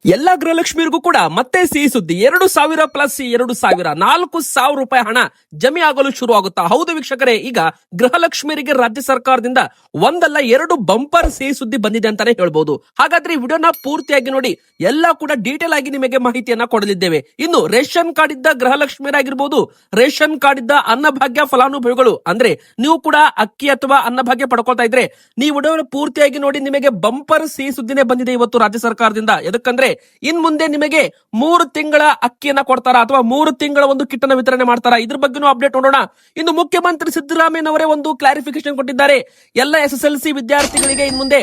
ಎಲ್ಲಾ ಗೃಹಲಕ್ಷ್ಮಿಯರಿಗೂ ಕೂಡ ಮತ್ತೆ ಸಿಹಿ ಸುದ್ದಿ. 2,000 ಪ್ಲಸ್ 2,000 4,000 ರೂಪಾಯಿ ಹಣ ಜಮೆ ಆಗಲು ಶುರು ಆಗುತ್ತಾ? ಹೌದು ವೀಕ್ಷಕರೇ, ಈಗ ಗೃಹಲಕ್ಷ್ಮಿಯರಿಗೆ ರಾಜ್ಯ ಸರ್ಕಾರದಿಂದ ಒಂದಲ್ಲ ಎರಡು ಬಂಪರ್ ಸಿಹಿ ಸುದ್ದಿ ಬಂದಿದೆ ಅಂತಾನೆ ಹೇಳ್ಬಹುದು. ಹಾಗಾದ್ರೆ ಈ ವಿಡಿಯೋನ ಪೂರ್ತಿಯಾಗಿ ನೋಡಿ, ಎಲ್ಲ ಕೂಡ ಡೀಟೇಲ್ ಆಗಿ ನಿಮಗೆ ಮಾಹಿತಿಯನ್ನ ಕೊಡಲಿದ್ದೇವೆ. ಇನ್ನು ರೇಷನ್ ಕಾರ್ಡ್ ಇದ್ದ ಗೃಹಲಕ್ಷ್ಮಿಯರಾಗಿರ್ಬೋದು, ರೇಷನ್ ಕಾರ್ಡ್ ಇದ್ದ ಅನ್ನಭಾಗ್ಯ ಫಲಾನುಭವಿಗಳು, ಅಂದ್ರೆ ನೀವು ಕೂಡ ಅಕ್ಕಿ ಅಥವಾ ಅನ್ನಭಾಗ್ಯ ಪಡ್ಕೊಳ್ತಾ ಇದ್ರೆ ನೀವು ವಿಡಿಯೋನ ಪೂರ್ತಿಯಾಗಿ ನೋಡಿ. ನಿಮಗೆ ಬಂಪರ್ ಸಿಹಿ ಸುದ್ದಿನೇ ಬಂದಿದೆ ಇವತ್ತು ರಾಜ್ಯ ಸರ್ಕಾರದಿಂದ. ಎದಕ್ಕಂದ್ರೆ ಇನ್ ಮುಂದೆ ನಿಮಗೆ 3 ತಿಂಗಳ ಅಕ್ಕಿಯನ್ನ ಕೊಡ್ತಾರ ಅಥವಾ 3 ತಿಂಗಳ ಒಂದು ಕಿಟ್ ಅನ್ನು ವಿತರಣೆ ಮಾಡ್ತಾರ, ಇದ್ರ ಬಗ್ಗೆನೂ ಅಪ್ಡೇಟ್ ನೋಡೋಣ. ಇನ್ನು ಮುಖ್ಯಮಂತ್ರಿ ಸಿದ್ದರಾಮಯ್ಯನವರೇ ಒಂದು ಕ್ಲಾರಿಫಿಕೇಶನ್ ಕೊಟ್ಟಿದ್ದಾರೆ. ಎಲ್ಲ SSLC ವಿದ್ಯಾರ್ಥಿಗಳಿಗೆ ಇನ್ ಮುಂದೆ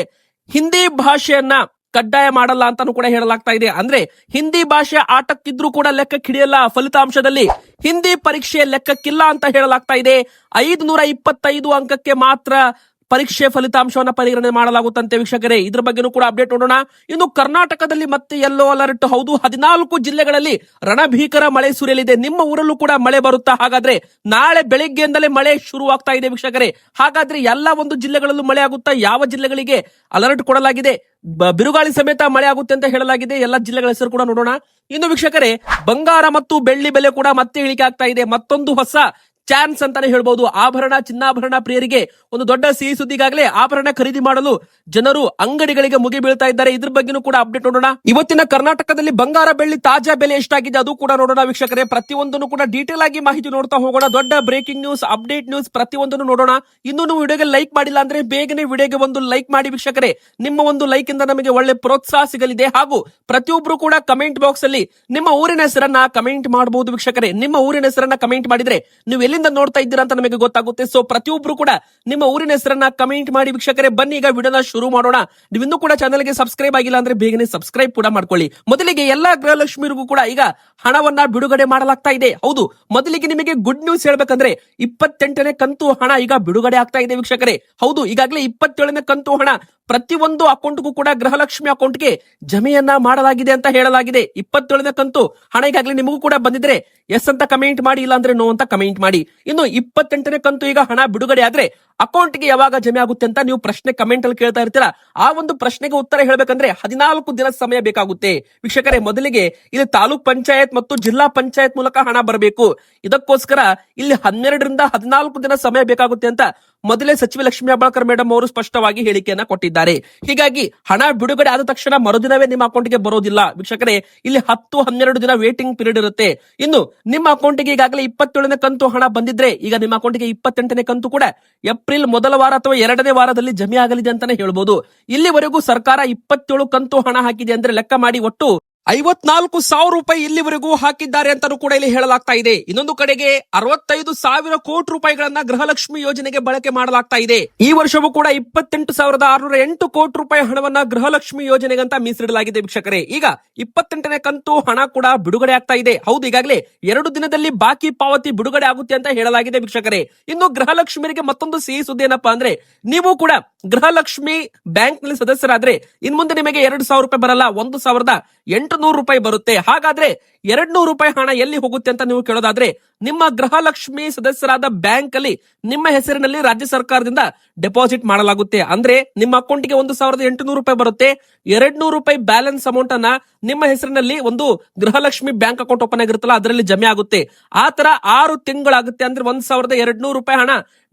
ಹಿಂದಿ ಭಾಷೆಯನ್ನ ಕಡ್ಡಾಯ ಮಾಡಲ್ಲ ಅಂತಾನು ಕೂಡ ಹೇಳಲಾಗ್ತಾ ಇದೆ. ಅಂದ್ರೆ ಹಿಂದಿ ಭಾಷೆ ಆಟಕ್ಕಿದ್ರೂ ಕೂಡ ಲೆಕ್ಕಕ್ಕೆ ಹಿಡಿಯಲ್ಲ, ಫಲಿತಾಂಶದಲ್ಲಿ ಹಿಂದಿ ಪರೀಕ್ಷೆ ಲೆಕ್ಕಕ್ಕಿಲ್ಲ ಅಂತ ಹೇಳಲಾಗ್ತಾ ಇದೆ. 525 ಅಂಕಕ್ಕೆ ಮಾತ್ರ ಪರೀಕ್ಷೆ ಫಲಿತಾಂಶವನ್ನ ಪರಿಗಣನೆ ಮಾಡಲಾಗುತ್ತಂತೆ ವೀಕ್ಷಕರೇ. ಇದ್ರ ಬಗ್ಗೆನೂ ಕೂಡ ಅಪ್ಡೇಟ್ ನೋಡೋಣ. ಇನ್ನು ಕರ್ನಾಟಕದಲ್ಲಿ ಮತ್ತೆ ಯೆಲ್ಲೋ ಅಲರ್ಟ್. ಹೌದು, 14 ಜಿಲ್ಲೆಗಳಲ್ಲಿ ರಣಭೀಕರ ಮಳೆ ಸುರಿಯಲಿದೆ. ನಿಮ್ಮ ಊರಲ್ಲೂ ಕೂಡ ಮಳೆ ಬರುತ್ತಾ? ಹಾಗಾದ್ರೆ ನಾಳೆ ಬೆಳಿಗ್ಗೆಯಿಂದಲೇ ಮಳೆ ಶುರು ಆಗ್ತಾ ಇದೆ ವೀಕ್ಷಕರೇ. ಹಾಗಾದ್ರೆ ಎಲ್ಲಾ ಒಂದು ಜಿಲ್ಲೆಗಳಲ್ಲೂ ಮಳೆ ಆಗುತ್ತಾ? ಯಾವ ಜಿಲ್ಲೆಗಳಿಗೆ ಅಲರ್ಟ್ ಕೊಡಲಾಗಿದೆ? ಬಿರುಗಾಳಿ ಸಮೇತ ಮಳೆ ಆಗುತ್ತೆ ಅಂತ ಹೇಳಲಾಗಿದೆ. ಎಲ್ಲಾ ಜಿಲ್ಲೆಗಳ ಹೆಸರು ಕೂಡ ನೋಡೋಣ. ಇನ್ನು ವೀಕ್ಷಕರೇ, ಬಂಗಾರ ಮತ್ತು ಬೆಳ್ಳಿ ಬೆಲೆ ಕೂಡ ಮತ್ತೆ ಇಳಿಕೆ ಆಗ್ತಾ ಇದೆ. ಮತ್ತೊಂದು ಹೊಸ ಚಾನ್ಸ್ ಅಂತಾನೆ ಹೇಳ್ಬಹುದು. ಆಭರಣ, ಚಿನ್ನಾಭರಣ ಪ್ರಿಯರಿಗೆ ಒಂದು ದೊಡ್ಡ ಸಿಹಿ ಸುದ್ದಿಗಾಗಲೇ ಆಭರಣ ಖರೀದಿ ಮಾಡಲು ಜನರು ಅಂಗಡಿಗಳಿಗೆ ಮುಗಿ ಬೀಳ್ತಾ ಇದ್ದಾರೆ. ಇದ್ರ ಬಗ್ಗೆನೂ ಕೂಡ ಅಪ್ಡೇಟ್ ನೋಡೋಣ. ಇವತ್ತಿನ ಕರ್ನಾಟಕದಲ್ಲಿ ಬಂಗಾರ ಬೆಳ್ಳಿ ತಾಜಾ ಬೆಲೆ ಎಷ್ಟಾಗಿದೆ ಅದು ಕೂಡ ನೋಡೋಣ ವೀಕ್ಷಕರೇ. ಪ್ರತಿಯೊಂದನ್ನು ಕೂಡ ಡೀಟೇಲ್ ಆಗಿ ಮಾಹಿತಿ ನೋಡ್ತಾ ಹೋಗೋಣ. ದೊಡ್ಡ ಬ್ರೇಕಿಂಗ್ ನ್ಯೂಸ್, ಅಪ್ಡೇಟ್ ನ್ಯೂಸ್ ಪ್ರತಿಯೊಂದನ್ನು ನೋಡೋಣ. ಇನ್ನು ನೀವು ವಿಡಿಯೋಗೆ ಲೈಕ್ ಮಾಡಿಲ್ಲ ಅಂದ್ರೆ ಬೇಗನೆ ವಿಡಿಯೋಗೆ ಒಂದು ಲೈಕ್ ಮಾಡಿ ವೀಕ್ಷಕರೇ. ನಿಮ್ಮ ಒಂದು ಲೈಕ್ ಇಂದ ನಮಗೆ ಒಳ್ಳೆ ಪ್ರೋತ್ಸಾಹ ಸಿಗಲಿದೆ. ಹಾಗೂ ಪ್ರತಿಯೊಬ್ರು ಕೂಡ ಕಮೆಂಟ್ ಬಾಕ್ಸ್ ಅಲ್ಲಿ ನಿಮ್ಮ ಊರಿನ ಹೆಸರನ್ನ ಕಮೆಂಟ್ ಮಾಡಬಹುದು ವೀಕ್ಷಕರೇ. ನಿಮ್ಮ ಊರಿನ ಹೆಸರನ್ನ ಕಮೆಂಟ್ ಮಾಡಿದ್ರೆ ನೀವು ಎಲ್ಲಿಂದ ನೋಡ್ತಾ ಇದ್ದೀರಾ ಅಂತ ನಮಗೆ ಗೊತ್ತಾಗುತ್ತೆ. ಸೊ ಪ್ರತಿಯೊಬ್ರು ಕೂಡ ನಿಮ್ಮ ಊರಿನ ಹೆಸರನ್ನ ಕಮೆಂಟ್ ಮಾಡಿ ವೀಕ್ಷಕರೇ. ಬನ್ನಿ ಈಗ ವಿಡಿಯೋನ ಶುರು ಮಾಡೋಣ. ನೀವು ಇನ್ನೂ ಕೂಡ ಚಾನಲ್ಗೆ ಸಬ್ಸ್ಕ್ರೈಬ್ ಆಗಿಲ್ಲ ಅಂದ್ರೆ ಬೇಗನೆ ಸಬ್ಸ್ಕ್ರೈಬ್ ಕೂಡ ಮಾಡ್ಕೊಳ್ಳಿ. ಮೊದಲಿಗೆ ಎಲ್ಲಾ ಗೃಹಲಕ್ಷ್ಮಿಯರಿಗೂ ಕೂಡ ಈಗ ಹಣವನ್ನ ಬಿಡುಗಡೆ ಮಾಡಲಾಗ್ತಾ ಇದೆ. ಹೌದು, ಮೊದಲಿಗೆ ನಿಮಗೆ ಗುಡ್ ನ್ಯೂಸ್ ಹೇಳ್ಬೇಕಂದ್ರೆ 28ನೇ ಕಂತು ಹಣ ಈಗ ಬಿಡುಗಡೆ ಆಗ್ತಾ ಇದೆ ವೀಕ್ಷಕರೇ. ಹೌದು, ಈಗಾಗಲೇ 27ನೇ ಕಂತು ಹಣ ಪ್ರತಿಯೊಂದು ಅಕೌಂಟ್ಗೂ ಕೂಡ ಗೃಹಲಕ್ಷ್ಮಿ ಅಕೌಂಟ್ಗೆ ಜಮೆಯನ್ನ ಮಾಡಲಾಗಿದೆ ಅಂತ ಹೇಳಲಾಗಿದೆ. 27ನೇ ಕಂತು ಹಣ ಈಗಾಗಲೇ ನಿಮಗೂ ಕೂಡ ಬಂದಿದ್ರೆ ಎಸ್ ಅಂತ ಕಮೆಂಟ್ ಮಾಡಿ, ಇಲ್ಲ ಅಂದ್ರೆ ನೋ ಅಂತ ಕಮೆಂಟ್ ಮಾಡಿ. ಇನ್ನು 28ನೇ ಕಂತು ಈಗ ಹಣ ಬಿಡುಗಡೆ ಆದ್ರೆ ಅಕೌಂಟ್ಗೆ ಯಾವಾಗ ಜಮೆ ಆಗುತ್ತೆ ಅಂತ ನೀವು ಪ್ರಶ್ನೆ ಕಮೆಂಟ್ ಅಲ್ಲಿ ಕೇಳ್ತಾ ಇರ್ತೀರಾ. ಆ ಒಂದು ಪ್ರಶ್ನೆಗೆ ಉತ್ತರ ಹೇಳ್ಬೇಕಂದ್ರೆ 14 ದಿನ ಸಮಯ ಬೇಕಾಗುತ್ತೆ ವೀಕ್ಷಕರೇ. ಮೊದಲಿಗೆ ಇಲ್ಲಿ ತಾಲೂಕ್ ಪಂಚಾಯತ್ ಮತ್ತು ಜಿಲ್ಲಾ ಪಂಚಾಯತ್ ಮೂಲಕ ಹಣ ಬರಬೇಕು. ಇದಕ್ಕೋಸ್ಕರ ಇಲ್ಲಿ 12ರಿಂದ 14 ದಿನ ಸಮಯ ಬೇಕಾಗುತ್ತೆ ಅಂತ ಮೊದಲೇ ಸಚಿವ ಲಕ್ಷ್ಮೀ ಹೆಬ್ಬಾಳ್ಕರ್ ಮೇಡಮ್ ಅವರು ಸ್ಪಷ್ಟವಾಗಿ ಹೇಳಿಕೆಯನ್ನ ಕೊಟ್ಟಿದ್ದಾರೆ. ಹೀಗಾಗಿ ಹಣ ಬಿಡುಗಡೆ ಆದ ತಕ್ಷಣ ಮರುದಿನವೇ ನಿಮ್ಮ ಅಕೌಂಟ್ಗೆ ಬರೋದಿಲ್ಲ ವೀಕ್ಷಕರೇ. ಇಲ್ಲಿ 10-12 ದಿನ ವೇಟಿಂಗ್ ಪೀರಿಯಡ್ ಇರುತ್ತೆ. ಇನ್ನು ನಿಮ್ಮ ಅಕೌಂಟ್ಗೆ ಈಗಾಗಲೇ 27ನೇ ಕಂತು ಹಣ ಬಂದಿದ್ರೆ ಈಗ ನಿಮ್ಮ ಅಕೌಂಟ್ಗೆ 28ನೇ ಕಂತು ಕೂಡ ಏಪ್ರಿಲ್ ಮೊದಲ ವಾರ ಅಥವಾ 2ನೇ ವಾರದಲ್ಲಿ ಜಮೆ ಆಗಲಿದೆ ಅಂತಾನೆ ಹೇಳ್ಬೋದು. ಇಲ್ಲಿವರೆಗೂ ಸರ್ಕಾರ 27 ಕಂತು ಹಣ ಹಾಕಿದೆ ಅಂದ್ರೆ ಲೆಕ್ಕ ಮಾಡಿ ಒಟ್ಟು 54,000 ರೂಪಾಯಿ ಇಲ್ಲಿವರೆಗೂ ಹಾಕಿದ್ದಾರೆ ಅಂತಾನೂ ಕೂಡ ಇಲ್ಲಿ ಹೇಳಲಾಗ್ತಾ ಇದೆ. ಇನ್ನೊಂದು ಕಡೆಗೆ 65,000 ಕೋಟಿ ರೂಪಾಯಿಗಳನ್ನ ಗೃಹಲಕ್ಷ್ಮಿ ಯೋಜನೆಗೆ ಬಳಕೆ ಮಾಡಲಾಗ್ತಾ ಇದೆ. ಈ ವರ್ಷವೂ ಕೂಡ 28,608 ಕೋಟಿ ರೂಪಾಯಿ ಹಣವನ್ನ ಗೃಹಲಕ್ಷ್ಮಿ ಯೋಜನೆಗಂತ ಮೀಸಲಿಡಲಾಗಿದೆ ವೀಕ್ಷಕರೇ. ಈಗ 28ನೇ ಕಂತು ಹಣ ಕೂಡ ಬಿಡುಗಡೆ ಆಗ್ತಾ ಇದೆ. ಹೌದು, ಈಗಾಗಲೇ 2 ದಿನದಲ್ಲಿ ಬಾಕಿ ಪಾವತಿ ಬಿಡುಗಡೆ ಆಗುತ್ತೆ ಅಂತ ಹೇಳಲಾಗಿದೆ ವೀಕ್ಷಕರೇ. ಇನ್ನು ಗೃಹಲಕ್ಷ್ಮಿಯರಿಗೆ ಮತ್ತೊಂದು ಸಿಹಿ ಸುದ್ದಿ ಏನಪ್ಪಾ ಅಂದ್ರೆ, ನೀವು ಕೂಡ ಗೃಹಲಕ್ಷ್ಮಿ ಬ್ಯಾಂಕ್ ನಲ್ಲಿ ಸದಸ್ಯರಾದ್ರೆ ಇನ್ ಮುಂದೆ ನಿಮಗೆ 2,000 ರೂಪಾಯಿ ಬರಲ್ಲ, 1,800 ರೂಪಾಯಿ ಬರುತ್ತೆ. ಹಾಗಾದ್ರೆ 200 ರೂಪಾಯಿ ಹಣ ಎಲ್ಲಿ ಹೋಗುತ್ತೆ ಅಂತ ನೀವು ಕೇಳೋದಾದ್ರೆ, ನಿಮ್ಮ ಗೃಹಲಕ್ಷ್ಮಿ ಸದಸ್ಯರಾದ ಬ್ಯಾಂಕ್ ಅಲ್ಲಿ ನಿಮ್ಮ ಹೆಸರಿನಲ್ಲಿ ರಾಜ್ಯ ಸರ್ಕಾರದಿಂದ ಡೆಪಾಸಿಟ್ ಮಾಡಲಾಗುತ್ತೆ. ಅಂದ್ರೆ ನಿಮ್ಮ ಅಕೌಂಟ್ಗೆ 1,800 ರೂಪಾಯಿ ಬರುತ್ತೆ. 200 ರೂಪಾಯಿ ಬ್ಯಾಲೆನ್ಸ್ ಅಮೌಂಟ್ ಅನ್ನ ನಿಮ್ಮ ಹೆಸರಿನಲ್ಲಿ ಒಂದು ಗೃಹಲಕ್ಷ್ಮಿ ಬ್ಯಾಂಕ್ ಅಕೌಂಟ್ ಓಪನ್ ಆಗಿರುತ್ತಲ್ಲ ಅದರಲ್ಲಿ ಜಮೆ ಆಗುತ್ತೆ. ಆ ತರ 6 ತಿಂಗಳಾಗುತ್ತೆ. ಅಂದ್ರೆ 1,200 ರೂಪಾಯಿ ಹಣ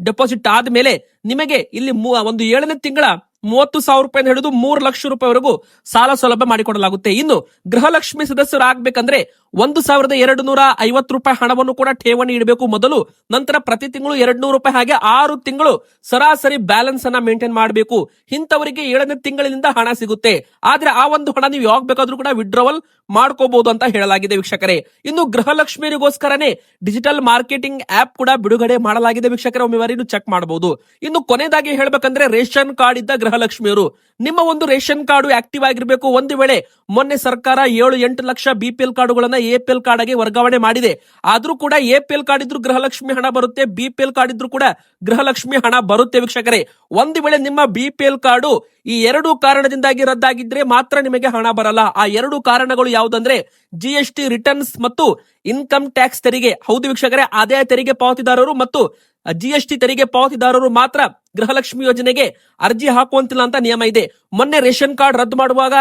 ಡೆಪಾಸಿಟ್ ಆದ್ಮೇಲೆ ನಿಮಗೆ ಇಲ್ಲಿ ಒಂದು 7ನೇ ತಿಂಗಳ 30,000 ರೂಪಾಯಿ ಹಿಡಿದು 3 ಲಕ್ಷ ರೂಪಾಯಿವರೆಗೂ ಸಾಲ ಸೌಲಭ್ಯ ಮಾಡಿಕೊಡಲಾಗುತ್ತೆ. ಇನ್ನು ಗೃಹಲಕ್ಷ್ಮಿ ಸದಸ್ಯರಾಗಬೇಕಂದ್ರೆ 1,250 ರೂಪಾಯಿ ಹಣವನ್ನು ಕೂಡ ಠೇವಣಿ ಇಡಬೇಕು ಮೊದಲು. ನಂತರ ಪ್ರತಿ ತಿಂಗಳು 200 ರೂಪಾಯಿ, ಹಾಗೆ 6 ತಿಂಗಳು ಸರಾಸರಿ ಬ್ಯಾಲೆನ್ಸ್ ಅನ್ನ ಮೇಂಟೈನ್ ಮಾಡಬೇಕು. ಇಂಥವರಿಗೆ 7ನೇ ತಿಂಗಳಿನಿಂದ ಹಣ ಸಿಗುತ್ತೆ. ಆದ್ರೆ ಆ ಒಂದು ಹಣ ನೀವು ಯಾವಾಗ ಬೇಕಾದ್ರೂ ಕೂಡ ವಿಡ್ರಾವಲ್ ಮಾಡ್ಕೋಬಹುದು ಅಂತ ಹೇಳಲಾಗಿದೆ ವೀಕ್ಷಕರೇ. ಇನ್ನು ಗೃಹಲಕ್ಷ್ಮಿಯರಿಗೋಸ್ಕರನೇ ಡಿಜಿಟಲ್ ಮಾರ್ಕೆಟಿಂಗ್ ಆಪ್ ಕೂಡ ಬಿಡುಗಡೆ ಮಾಡಲಾಗಿದೆ ವೀಕ್ಷಕರೇ. ಒಮ್ಮೆ ಚೆಕ್ ಮಾಡಬಹುದು. ಇನ್ನು ಕೊನೆಯದಾಗಿ ಹೇಳ್ಬೇಕಂದ್ರೆ, ರೇಷನ್ ಕಾರ್ಡ್ ಇದ್ದ ಗೃಹಲಕ್ಷ್ಮಿಯರು ನಿಮ್ಮ ಒಂದು ರೇಷನ್ ಕಾರ್ಡ್ ಆಕ್ಟಿವ್ ಆಗಿರಬೇಕು. ಒಂದು ವೇಳೆ ಮೊನ್ನೆ ಸರ್ಕಾರ 7-8 ಲಕ್ಷ BPL ಕಾರ್ಡುಗಳನ್ನ APL ಕಾರ್ಡ್ ಆಗಿ ವರ್ಗಾವಣೆ ಮಾಡಿದೆ. ಆದ್ರೂ ಕೂಡ APL ಕಾರ್ಡ್ ಇದ್ರು ಗೃಹಲಕ್ಷ್ಮಿ ಹಣ ಬರುತ್ತೆ, BPL ಕಾರ್ಡ್ ಇದ್ರು ಕೂಡ ಗೃಹಲಕ್ಷ್ಮಿ ಹಣ ಬರುತ್ತೆ ವೀಕ್ಷಕರೇ. ಒಂದು ವೇಳೆ ನಿಮ್ಮ BPL ಕಾರ್ಡು ಈ 2 ಕಾರಣದಿಂದಾಗಿ ರದ್ದಾಗಿದ್ರೆ ಮಾತ್ರ ನಿಮಗೆ ಹಣ ಬರಲ್ಲ. ಆ 2 ಕಾರಣಗಳು ಯಾವುದಂದ್ರೆ GST ರಿಟರ್ನ್ಸ್ ಮತ್ತು ಇನ್ಕಮ್ ಟ್ಯಾಕ್ಸ್ ತೆರಿಗೆ. ಹೌದು ವೀಕ್ಷಕರೇ, ಆದಾಯ ತೆರಿಗೆ ಪಾವತಿದಾರರು ಮತ್ತು GST ತೆರಿಗೆ ಪಾವತಿದಾರರು ಮಾತ್ರ ಗೃಹಲಕ್ಷ್ಮಿ ಯೋಜನೆಗೆ ಅರ್ಜಿ ಹಾಕುವಂತಿಲ್ಲ ಅಂತ ನಿಯಮ ಇದೆ. ಮೊನ್ನೆ ರೇಷನ್ ಕಾರ್ಡ್ ರದ್ದು ಮಾಡುವಾಗ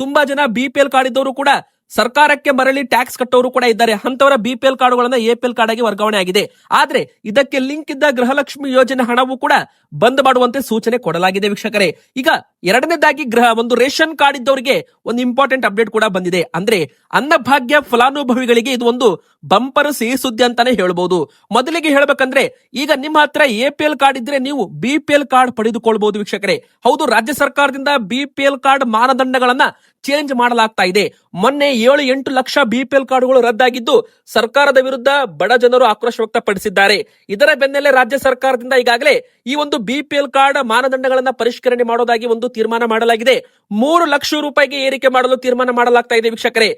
ತುಂಬಾ ಜನ BPL ಕಾರ್ಡ್ ಇದ್ದವರು ಕೂಡ ಸರ್ಕಾರಕ್ಕೆ ಮರಳಿ ಟ್ಯಾಕ್ಸ್ ಕಟ್ಟೋರು ಕೂಡ ಇದ್ದಾರೆ. ಅಂತವರ BPL ಕಾರ್ಡ್ಗಳನ್ನ APL ಕಾರ್ಡ್ ಆಗಿ ವರ್ಗಾವಣೆ ಆಗಿದೆ. ಆದ್ರೆ ಇದಕ್ಕೆ ಲಿಂಕ್ ಇದ್ದ ಗೃಹಲಕ್ಷ್ಮಿ ಯೋಜನೆ ಹಣವು ಕೂಡ ಬಂದ್ ಮಾಡುವಂತೆ ಸೂಚನೆ ಕೊಡಲಾಗಿದೆ ವೀಕ್ಷಕರೇ. ಈಗ ಎರಡನೇದಾಗಿ ಒಂದು ರೇಷನ್ ಕಾರ್ಡ್ ಇದ್ದವರಿಗೆ ಒಂದು ಇಂಪಾರ್ಟೆಂಟ್ ಅಪ್ಡೇಟ್ ಕೂಡ ಬಂದಿದೆ. ಅಂದ್ರೆ ಅನ್ನಭಾಗ್ಯ ಫಲಾನುಭವಿಗಳಿಗೆ ಇದು ಒಂದು ಬಂಪರ್ ಸಿಹಿ ಸುದ್ದಿ ಅಂತಾನೆ ಹೇಳ್ಬಹುದು. ಮೊದಲಿಗೆ ಹೇಳ್ಬೇಕಂದ್ರೆ ಈಗ ನಿಮ್ಮ ಹತ್ರ APL ಕಾರ್ಡ್ ಇದ್ರೆ ನೀವು BPL ಕಾರ್ಡ್ ಪಡೆದುಕೊಳ್ಬಹುದು ವೀಕ್ಷಕರೇ. ಹೌದು, ರಾಜ್ಯ ಸರ್ಕಾರದಿಂದ BPL ಕಾರ್ಡ್ ಮಾನದಂಡಗಳನ್ನ ಚೇಂಜ್ ಮಾಡಲಾಗ್ತಾ ಇದೆ. ಮೊನ್ನೆ 7-8 ಲಕ್ಷ BPL ಕಾರ್ಡ್ಗಳು ರದ್ದಾಗಿದ್ದು ಸರ್ಕಾರದ ವಿರುದ್ಧ ಬಡ ಜನರು ಆಕ್ರೋಶ ವ್ಯಕ್ತಪಡಿಸಿದ್ದಾರೆ. ಇದರ ಬೆನ್ನಲ್ಲೇ ರಾಜ್ಯ ಸರ್ಕಾರದಿಂದ ಈಗಾಗಲೇ ಈ ಒಂದು BPL ಕಾರ್ಡ್ ಮಾನದಂಡಗಳನ್ನ ಪರಿಷ್ಕರಣೆ ಮಾಡೋದಾಗಿ ಒಂದು ತೀರ್ಮಾನ ಮಾಡಲಾಗಿದೆ. 3 ಲಕ್ಷ ರೂಪಾಯಿಗೆ ಏರಿಕೆ ಮಾಡಲು ತೀರ್ಮಾನ ಮಾಡಲಾಗ್ತಾ ಇದೆ ವೀಕ್ಷಕರೇ.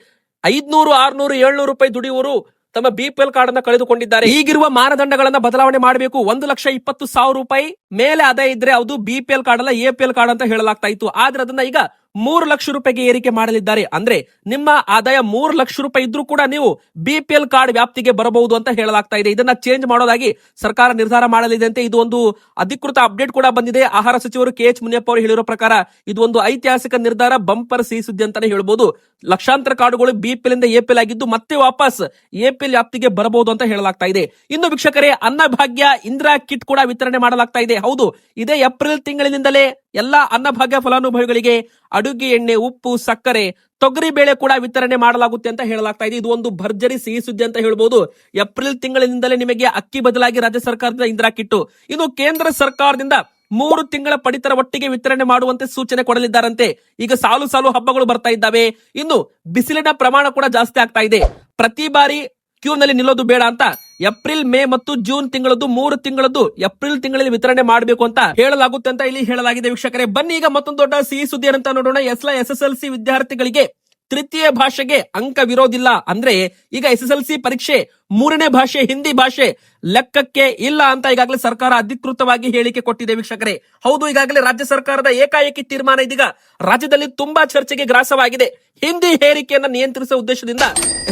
500, 600, 700 ರೂಪಾಯಿ ದುಡಿಯುವವರು ತಮ್ಮ BPL ಕಾರ್ಡ್ ಅನ್ನ ಕಳೆದುಕೊಂಡಿದ್ದಾರೆ. ಈಗಿರುವ ಮಾನದಂಡಗಳನ್ನ ಬದಲಾವಣೆ ಮಾಡಬೇಕು. 1,20,000 ರೂಪಾಯಿ ಮೇಲೆ ಆದಾಯ ಇದ್ರೆ ಅದು BPL ಕಾರ್ಡ್ ಅಲ್ಲ, APL ಕಾರ್ಡ್ ಅಂತ ಹೇಳಲಾಗ್ತಾ ಇತ್ತು. ಆದ್ರೆ ಅದನ್ನ ಈಗ 3 ಲಕ್ಷ ರೂಪಾಯಿಗೆ ಏರಿಕೆ ಮಾಡಲಿದ್ದಾರೆ. ಅಂದ್ರೆ ನಿಮ್ಮ ಆದಾಯ 3 ಲಕ್ಷ ರೂಪಾಯಿ ಇದ್ರೂ ಕೂಡ ನೀವು BPL ಕಾರ್ಡ್ ವ್ಯಾಪ್ತಿಗೆ ಬರಬಹುದು ಅಂತ ಹೇಳಲಾಗ್ತಾ ಇದೆ. ಇದನ್ನ ಚೇಂಜ್ ಮಾಡೋದಾಗಿ ಸರ್ಕಾರ ನಿರ್ಧಾರ ಮಾಡಲಿದೆ ಅಂತ ಇದು ಒಂದು ಅಧಿಕೃತ ಅಪ್ಡೇಟ್ ಕೂಡ ಬಂದಿದೆ. ಆಹಾರ ಸಚಿವರು KH ಮುನಿಯಪ್ಪ ಅವರು ಹೇಳಿರೋ ಪ್ರಕಾರ ಇದು ಒಂದು ಐತಿಹಾಸಿಕ ನಿರ್ಧಾರ, ಬಂಪರ್ ಸಿಹಿ ಸುದ್ದಿ ಅಂತಾನೆ ಹೇಳ್ಬಹುದು. ಲಕ್ಷಾಂತರ ಕಾರ್ಡುಗಳು BPL ಇಂದ APL ಆಗಿದ್ದು ಮತ್ತೆ ವಾಪಸ್ APL ವ್ಯಾಪ್ತಿಗೆ ಬರಬಹುದು ಅಂತ ಹೇಳಲಾಗ್ತಾ ಇದೆ. ಇನ್ನು ವೀಕ್ಷಕರೇ, ಅನ್ನಭಾಗ್ಯ ಇಂದಿರಾ ಕಿಟ್ ಕೂಡ ವಿತರಣೆ ಮಾಡಲಾಗ್ತಾ ಇದೆ. ಹೌದು, ಇದೇ ಏಪ್ರಿಲ್ ತಿಂಗಳಿನಿಂದಲೇ ಎಲ್ಲಾ ಅನ್ನಭಾಗ್ಯ ಫಲಾನುಭವಿಗಳಿಗೆ ಅಡುಗೆ ಎಣ್ಣೆ, ಉಪ್ಪು, ಸಕ್ಕರೆ, ತೊಗರಿ ಬೇಳೆ ಕೂಡ ವಿತರಣೆ ಮಾಡಲಾಗುತ್ತೆ ಅಂತ ಹೇಳಲಾಗ್ತಾ ಇದೆ. ಇದು ಒಂದು ಭರ್ಜರಿ ಸಿಹಿ ಸುದ್ದಿ ಅಂತ ಹೇಳ್ಬಹುದು. ಏಪ್ರಿಲ್ ತಿಂಗಳಿನಿಂದಲೇ ನಿಮಗೆ ಅಕ್ಕಿ ಬದಲಾಗಿ ರಾಜ್ಯ ಸರ್ಕಾರದಿಂದ ಇಂದಿರಾ ಕಿಟ್ಟು, ಇನ್ನು ಕೇಂದ್ರ ಸರ್ಕಾರದಿಂದ 3 ತಿಂಗಳ ಪಡಿತರ ಒಟ್ಟಿಗೆ ವಿತರಣೆ ಮಾಡುವಂತೆ ಸೂಚನೆ ಕೊಡಲಿದ್ದಾರಂತೆ. ಈಗ ಸಾಲು ಸಾಲು ಹಬ್ಬಗಳು ಬರ್ತಾ ಇದ್ದಾವೆ. ಇನ್ನು ಬಿಸಿಲಿನ ಪ್ರಮಾಣ ಕೂಡ ಜಾಸ್ತಿ ಆಗ್ತಾ ಇದೆ. ಪ್ರತಿ ಬಾರಿ ಕ್ಯೂನಲ್ಲಿ ನಿಲ್ಲೋದು ಬೇಡ ಅಂತ ಏಪ್ರಿಲ್, ಮೇ ಮತ್ತು ಜೂನ್ ತಿಂಗಳದ್ದು 3 ತಿಂಗಳದ್ದು ಏಪ್ರಿಲ್ ತಿಂಗಳಲ್ಲಿ ವಿತರಣೆ ಮಾಡಬೇಕು ಅಂತ ಹೇಳಲಾಗುತ್ತೆ ಅಂತ ಇಲ್ಲಿ ಹೇಳಲಾಗಿದೆ ವೀಕ್ಷಕರೇ. ಬನ್ನಿ ಈಗ ಮತ್ತೊಂದು ದೊಡ್ಡ ಸಿಹಿ ಸುದ್ದಿ ಅಂತ ನೋಡೋಣ. SSLC ವಿದ್ಯಾರ್ಥಿಗಳಿಗೆ ತೃತೀಯ ಭಾಷೆಗೆ ಅಂಕ ವಿರೋಧಿಲ್ಲ. ಅಂದ್ರೆ ಈಗ SSLC ಪರೀಕ್ಷೆ 3ನೇ ಭಾಷೆ ಹಿಂದಿ ಭಾಷೆ ಲೆಕ್ಕಕ್ಕೆ ಇಲ್ಲ ಅಂತ ಈಗಾಗಲೇ ಸರ್ಕಾರ ಅಧಿಕೃತವಾಗಿ ಹೇಳಿಕೆ ಕೊಟ್ಟಿದೆ ವೀಕ್ಷಕರೇ. ಹೌದು, ಈಗಾಗಲೇ ರಾಜ್ಯ ಸರ್ಕಾರದ ಏಕಾಏಕಿ ತೀರ್ಮಾನ ಇದೀಗ ರಾಜ್ಯದಲ್ಲಿ ತುಂಬಾ ಚರ್ಚೆಗೆ ಗ್ರಾಸವಾಗಿದೆ. ಹಿಂದಿ ಹೇರಿಕೆಯನ್ನ ನಿಯಂತ್ರಿಸುವ ಉದ್ದೇಶದಿಂದ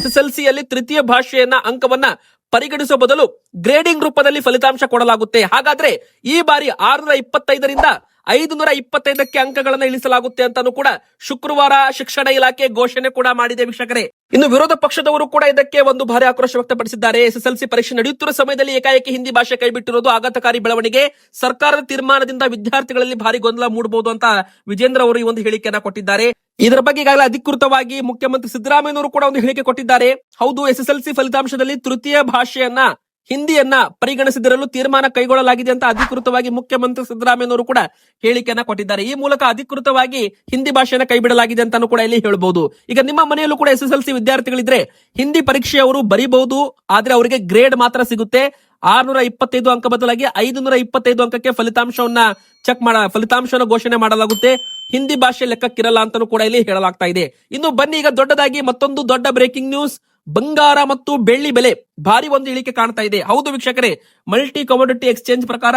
SSLCಯಲ್ಲಿ ತೃತೀಯ ಭಾಷೆಯನ್ನ ಅಂಕವನ್ನ ಪರಿಗಣಿಸುವ ಬದಲು ಗ್ರೇಡಿಂಗ್ ರೂಪದಲ್ಲಿ ಫಲಿತಾಂಶ ಕೊಡಲಾಗುತ್ತೆ. ಹಾಗಾದ್ರೆ ಈ ಬಾರಿ 625ರಿಂದ 525ಕ್ಕೆ ಅಂಕಗಳನ್ನ ಇಳಿಸಲಾಗುತ್ತೆ ಅಂತಾನು ಕೂಡ ಶುಕ್ರವಾರ ಶಿಕ್ಷಣ ಇಲಾಖೆ ಘೋಷಣೆ ಕೂಡ ಮಾಡಿದೆ ವೀಕ್ಷಕರೇ. ಇನ್ನು ವಿರೋಧ ಪಕ್ಷದವರು ಕೂಡ ಇದಕ್ಕೆ ಒಂದು ಭಾರಿ ಆಕ್ರೋಶ ವ್ಯಕ್ತಪಡಿಸಿದ್ದಾರೆ. SSLC ಪರೀಕ್ಷೆ ನಡೆಯುತ್ತಿರುವ ಸಮಯದಲ್ಲಿ ಏಕಾಏಕಿ ಹಿಂದಿ ಭಾಷೆ ಕೈಬಿಟ್ಟಿರೋದು ಆಘಾತಕಾರಿ ಬೆಳವಣಿಗೆ. ಸರ್ಕಾರದ ತೀರ್ಮಾನದಿಂದ ವಿದ್ಯಾರ್ಥಿಗಳಲ್ಲಿ ಭಾರಿ ಗೊಂದಲ ಮೂಡಬಹುದು ಅಂತ ವಿಜೇಂದ್ರ ಅವರು ಈ ಒಂದು ಹೇಳಿಕೆಯನ್ನ ಕೊಟ್ಟಿದ್ದಾರೆ. ಇದರ ಬಗ್ಗೆ ಈಗಾಗಲೇ ಅಧಿಕೃತವಾಗಿ ಮುಖ್ಯಮಂತ್ರಿ ಸಿದ್ದರಾಮಯ್ಯನವರು ಕೂಡ ಒಂದು ಹೇಳಿಕೆ ಕೊಟ್ಟಿದ್ದಾರೆ. ಹೌದು, SSLC ಫಲಿತಾಂಶದಲ್ಲಿ ತೃತೀಯ ಭಾಷೆಯನ್ನ ಹಿಂದಿಯನ್ನ ಪರಿಗಣಿಸದಿರಲು ತೀರ್ಮಾನ ಕೈಗೊಳ್ಳಲಾಗಿದೆ ಅಂತ ಅಧಿಕೃತವಾಗಿ ಮುಖ್ಯಮಂತ್ರಿ ಸಿದ್ದರಾಮಯ್ಯನವರು ಕೂಡ ಹೇಳಿಕೆಯನ್ನ ಕೊಟ್ಟಿದ್ದಾರೆ. ಈ ಮೂಲಕ ಅಧಿಕೃತವಾಗಿ ಹಿಂದಿ ಭಾಷೆಯನ್ನ ಕೈಬಿಡಲಾಗಿದೆ ಅಂತಾನು ಕೂಡ ಇಲ್ಲಿ ಹೇಳಬಹುದು. ಈಗ ನಿಮ್ಮ ಮನೆಯಲ್ಲೂ ಕೂಡ SSLC ವಿದ್ಯಾರ್ಥಿಗಳಿದ್ರೆ ಹಿಂದಿ ಪರೀಕ್ಷೆ ಅವರು ಬರೀಬಹುದು, ಆದ್ರೆ ಅವರಿಗೆ ಗ್ರೇಡ್ ಮಾತ್ರ ಸಿಗುತ್ತೆ. 625 ಅಂಕ ಬದಲಾಗಿ 525 ಅಂಕಕ್ಕೆ ಫಲಿತಾಂಶವನ್ನು ಘೋಷಣೆ ಮಾಡಲಾಗುತ್ತೆ. ಹಿಂದಿ ಭಾಷೆ ಲೆಕ್ಕಕ್ಕಿರಲ್ಲ ಅಂತಾನು ಕೂಡ ಇಲ್ಲಿ ಹೇಳಲಾಗ್ತಾ ಇದೆ. ಇನ್ನು ಬನ್ನಿ ಈಗ ದೊಡ್ಡದಾಗಿ ಮತ್ತೊಂದು ದೊಡ್ಡ ಬ್ರೇಕಿಂಗ್ ನ್ಯೂಸ್. ಬಂಗಾರ ಮತ್ತು ಬೆಳ್ಳಿ ಬೆಲೆ ಭಾರಿ ಒಂದು ಇಳಿಕೆ ಕಾಣ್ತಾ ಇದೆ. ಹೌದು ವೀಕ್ಷಕರೇ, ಮಲ್ಟಿ ಕಮೋಡಿಟಿ ಎಕ್ಸ್ಚೇಂಜ್ ಪ್ರಕಾರ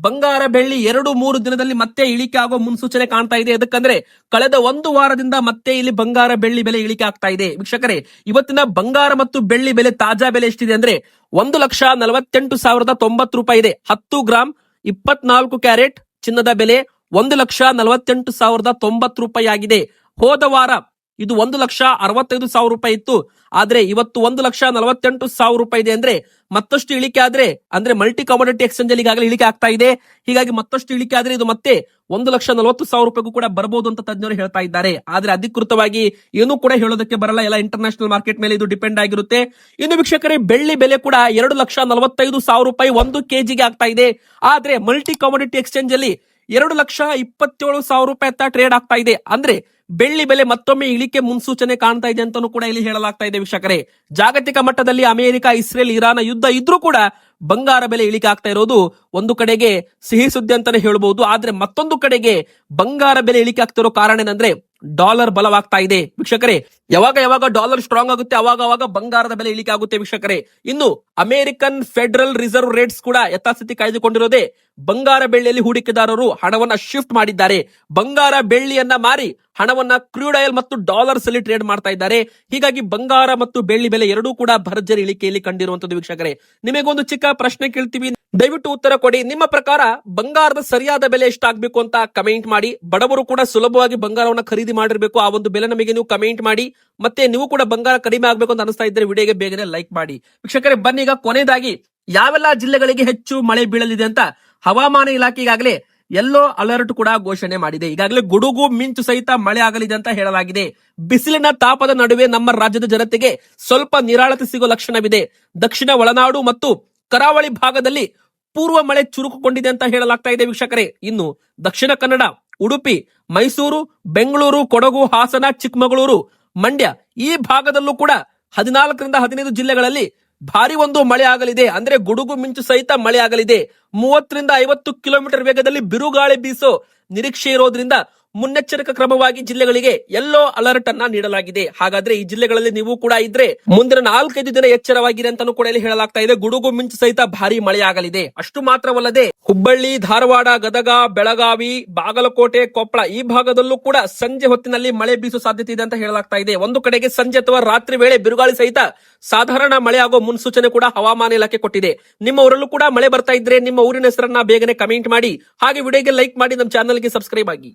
ಬಂಗಾರ ಬೆಳ್ಳಿ 2-3 ದಿನದಲ್ಲಿ ಮತ್ತೆ ಇಳಿಕೆ ಆಗೋ ಮುನ್ಸೂಚನೆ ಕಾಣ್ತಾ ಇದೆ. ಯಾಕಂದ್ರೆ ಕಳೆದ 1 ವಾರದಿಂದ ಮತ್ತೆ ಇಲ್ಲಿ ಬಂಗಾರ ಬೆಳ್ಳಿ ಬೆಲೆ ಇಳಿಕೆ ಆಗ್ತಾ ಇದೆ ವೀಕ್ಷಕರೇ. ಇವತ್ತಿನ ಬಂಗಾರ ಮತ್ತು ಬೆಳ್ಳಿ ಬೆಲೆ ತಾಜಾ ಬೆಲೆ ಎಷ್ಟಿದೆ ಅಂದ್ರೆ 1,48,090 ರೂಪಾಯಿ ಇದೆ. 10 ಗ್ರಾಮ್ 24 ಕ್ಯಾರೆಟ್ ಚಿನ್ನದ ಬೆಲೆ 1,48,090 ರೂಪಾಯಿ ಆಗಿದೆ. ಹೋದ ವಾರ ಇದು 1,65,000 ರೂಪಾಯಿ ಇತ್ತು. ಆದ್ರೆ ಇವತ್ತು 1,48,000 ರೂಪಾಯಿ ಇದೆ. ಅಂದ್ರೆ ಮತ್ತಷ್ಟು ಇಳಿಕೆ ಆದ್ರೆ, ಅಂದ್ರೆ ಮಲ್ಟಿ ಕಮೋಡಿಟಿ ಎಕ್ಸ್ಚೇಂಜ್ ಅಲ್ಲಿ ಈಗಾಗಲೇ ಇಳಿಕೆ ಆಗ್ತಾ ಇದೆ. ಹೀಗಾಗಿ ಮತ್ತಷ್ಟು ಇಳಿಕೆ ಆದ್ರೆ ಇದು ಮತ್ತೆ 1,40,000 ರೂಪಾಯಿಗೂ ಕೂಡ ಬರಬಹುದು ಅಂತ ತಜ್ಞರು ಹೇಳ್ತಾ ಇದ್ದಾರೆ. ಆದ್ರೆ ಅಧಿಕೃತವಾಗಿ ಏನೂ ಕೂಡ ಹೇಳೋದಕ್ಕೆ ಬರಲ್ಲ. ಎಲ್ಲ ಇಂಟರ್ನ್ಯಾಷನಲ್ ಮಾರ್ಕೆಟ್ ಮೇಲೆ ಇದು ಡಿಪೆಂಡ್ ಆಗಿರುತ್ತೆ. ಇನ್ನು ವೀಕ್ಷಕರೇ, ಬೆಳ್ಳಿ ಬೆಲೆ ಕೂಡ 2,45,000 ರೂಪಾಯಿ 1 ಕೆಜಿಗೆ ಆಗ್ತಾ ಇದೆ. ಆದ್ರೆ ಮಲ್ಟಿ ಕಮೋಡಿಟಿ ಎಕ್ಸ್ಚೇಂಜ್ ಅಲ್ಲಿ 2,27,000 ರೂಪಾಯಿ ಅಂತ ಟ್ರೇಡ್ ಆಗ್ತಾ ಇದೆ. ಅಂದ್ರೆ ಬೆಳ್ಳಿ ಬೆಲೆ ಮತ್ತೊಮ್ಮೆ ಇಳಿಕೆ ಮುನ್ಸೂಚನೆ ಕಾಣ್ತಾ ಇದೆ ಅಂತಾನೂ ಕೂಡ ಇಲ್ಲಿ ಹೇಳಲಾಗ್ತಾ ಇದೆ ವೀಕ್ಷಕರೇ. ಜಾಗತಿಕ ಮಟ್ಟದಲ್ಲಿ ಅಮೆರಿಕ, ಇಸ್ರೇಲ್, ಇರಾನ್ ಯುದ್ಧ ಇದ್ರೂ ಕೂಡ ಬಂಗಾರ ಬೆಲೆ ಇಳಿಕೆ ಆಗ್ತಾ ಇರೋದು ಒಂದು ಕಡೆಗೆ ಸಿಹಿ ಸುದ್ದಿ ಅಂತಾನೆ ಹೇಳ್ಬಹುದು. ಆದ್ರೆ ಮತ್ತೊಂದು ಕಡೆಗೆ ಬಂಗಾರ ಬೆಲೆ ಇಳಿಕೆ ಆಗ್ತಿರೋ ಕಾರಣ ಏನಂದ್ರೆ ಡಾಲರ್ ಬಲವಾಗ್ತಾ ಇದೆ ವೀಕ್ಷಕರೇ. ಯಾವಾಗ ಡಾಲರ್ ಸ್ಟ್ರಾಂಗ್ ಆಗುತ್ತೆ ಅವಾಗ ಬಂಗಾರದ ಬೆಲೆ ಇಳಿಕೆ ಆಗುತ್ತೆ ವೀಕ್ಷಕರೇ. ಇನ್ನು ಅಮೆರಿಕನ್ ಫೆಡರಲ್ ರಿಸರ್ವ್ ರೇಟ್ಸ್ ಕೂಡ ಯಥಾಸ್ಥಿತಿ ಕಾಯ್ದುಕೊಂಡಿರೋದೇ ಬಂಗಾರ ಬೆಳ್ಳಿಯಲ್ಲಿ ಹೂಡಿಕೆದಾರರು ಹಣವನ್ನ ಶಿಫ್ಟ್ ಮಾಡಿದ್ದಾರೆ. ಬಂಗಾರ ಬೆಳ್ಳಿಯನ್ನ ಮಾರಿ ಹಣವನ್ನ ಕ್ರೂಡ್ ಆಯಿಲ್ ಮತ್ತು ಡಾಲರ್ಸ್ ಅಲ್ಲಿ ಟ್ರೇಡ್ ಮಾಡ್ತಾ ಇದ್ದಾರೆ. ಹೀಗಾಗಿ ಬಂಗಾರ ಮತ್ತು ಬೆಳ್ಳಿ ಬೆಲೆ ಎರಡೂ ಕೂಡ ಭರ್ಜರಿ ಇಳಿಕೆಯಲ್ಲಿ ಕಂಡಿರುವಂತದ್ದು. ವೀಕ್ಷಕರೇ, ನಿಮಗೊಂದು ಚಿಕ್ಕ ಪ್ರಶ್ನೆ ಕೇಳ್ತೀವಿ, ದಯವಿಟ್ಟು ಉತ್ತರ ಕೊಡಿ. ನಿಮ್ಮ ಪ್ರಕಾರ ಬಂಗಾರದ ಸರಿಯಾದ ಬೆಲೆ ಎಷ್ಟಾಗಬೇಕು ಅಂತ ಕಮೆಂಟ್ ಮಾಡಿ. ಬಡವರು ಕೂಡ ಸುಲಭವಾಗಿ ಬಂಗಾರವನ್ನ ಖರೀದಿ ಮಾಡಿರಬೇಕು, ಆ ಒಂದು ಬೆಲೆ ನಮಗೆ ನೀವು ಕಮೆಂಟ್ ಮಾಡಿ. ಮತ್ತೆ ನೀವು ಕೂಡ ಬಂಗಾರ ಕಡಿಮೆ ಆಗ್ಬೇಕು ಅಂತ ಅನಿಸ್ತಾ ಇದ್ರೆ ವಿಡಿಯೋಗೆ ಬೇಗನೆ ಲೈಕ್ ಮಾಡಿ. ವೀಕ್ಷಕರೇ, ಬನ್ನಿ ಈಗ ಕೊನೆಯದಾಗಿ ಯಾವೆಲ್ಲ ಜಿಲ್ಲೆಗಳಿಗೆ ಹೆಚ್ಚು ಮಳೆ ಬೀಳಲಿದೆ ಅಂತ ಹವಾಮಾನ ಇಲಾಖೆ ಈಗಾಗಲೇ ಯೆಲ್ಲೋ ಅಲರ್ಟ್ ಕೂಡ ಘೋಷಣೆ ಮಾಡಿದೆ. ಈಗಾಗಲೇ ಗುಡುಗು ಮಿಂಚು ಸಹಿತ ಮಳೆ ಆಗಲಿದೆ ಅಂತ ಹೇಳಲಾಗಿದೆ. ಬಿಸಿಲಿನ ತಾಪದ ನಡುವೆ ನಮ್ಮ ರಾಜ್ಯದ ಜನತೆಗೆ ಸ್ವಲ್ಪ ನಿರಾಳತೆ ಸಿಗೋ ಲಕ್ಷಣವಿದೆ. ದಕ್ಷಿಣ ಒಳನಾಡು ಮತ್ತು ಕರಾವಳಿ ಭಾಗದಲ್ಲಿ ಪೂರ್ವ ಮಳೆ ಚುರುಕುಗೊಂಡಿದೆ ಅಂತ ಹೇಳಲಾಗ್ತಾ ಇದೆ. ವೀಕ್ಷಕರೇ, ಇನ್ನು ದಕ್ಷಿಣ ಕನ್ನಡ, ಉಡುಪಿ, ಮೈಸೂರು, ಬೆಂಗಳೂರು, ಕೊಡಗು, ಹಾಸನ, ಚಿಕ್ಕಮಗಳೂರು, ಮಂಡ್ಯ ಈ ಭಾಗದಲ್ಲೂ ಕೂಡ 14ರಿಂದ 15 ಜಿಲ್ಲೆಗಳಲ್ಲಿ ಭಾರಿ ಒಂದು ಮಳೆ ಆಗಲಿದೆ. ಅಂದ್ರೆ ಗುಡುಗು ಮಿಂಚು ಸಹಿತ ಮಳೆ ಆಗಲಿದೆ. 30ರಿಂದ 50 ಕಿಲೋಮೀಟರ್ ವೇಗದಲ್ಲಿ ಬಿರುಗಾಳಿ ಬೀಸೋ ನಿರೀಕ್ಷೆ ಇರೋದ್ರಿಂದ ಮುನ್ನೆಚ್ಚರಿಕಾ ಕ್ರಮವಾಗಿ ಜಿಲ್ಲೆಗಳಿಗೆ ಯೆಲ್ಲೋ ಅಲರ್ಟ್ ಅನ್ನ ನೀಡಲಾಗಿದೆ. ಹಾಗಾದ್ರೆ ಈ ಜಿಲ್ಲೆಗಳಲ್ಲಿ ನೀವು ಕೂಡ ಇದ್ರೆ ಮುಂದಿನ 4-5 ದಿನ ಎಚ್ಚರವಾಗಿರಿ ಅಂತಾನೂ ಕೂಡ ಇಲ್ಲಿ ಹೇಳಲಾಗ್ತಾ ಇದೆ. ಗುಡುಗು ಮಿಂಚು ಸಹಿತ ಭಾರಿ ಮಳೆ ಆಗಲಿದೆ. ಅಷ್ಟು ಮಾತ್ರವಲ್ಲದೆ ಹುಬ್ಬಳ್ಳಿ, ಧಾರವಾಡ, ಗದಗ, ಬೆಳಗಾವಿ, ಬಾಗಲಕೋಟೆ, ಕೊಪ್ಪಳ ಈ ಭಾಗದಲ್ಲೂ ಕೂಡ ಸಂಜೆ ಹೊತ್ತಿನಲ್ಲಿ ಮಳೆ ಬೀಸೋ ಸಾಧ್ಯತೆ ಇದೆ ಅಂತ ಹೇಳಲಾಗ್ತಾ ಇದೆ. ಒಂದು ಕಡೆಗೆ ಸಂಜೆ ಅಥವಾ ರಾತ್ರಿ ವೇಳೆ ಬಿರುಗಾಳಿ ಸಹಿತ ಸಾಧಾರಣ ಮಳೆ ಆಗೋ ಮುನ್ಸೂಚನೆ ಕೂಡ ಹವಾಮಾನ ಇಲಾಖೆ ಕೊಟ್ಟಿದೆ. ನಿಮ್ಮ ಊರಲ್ಲೂ ಕೂಡ ಮಳೆ ಬರ್ತಾ ಇದ್ರೆ ನಿಮ್ಮ ಊರಿನ ಹೆಸರನ್ನ ಬೇಗನೆ ಕಮೆಂಟ್ ಮಾಡಿ. ಹಾಗೆ ವಿಡಿಯೋಗೆ ಲೈಕ್ ಮಾಡಿ, ನಮ್ಮ ಚಾನಲ್ಗೆ ಸಬ್ಸ್ಕ್ರೈಬ್ ಆಗಿ.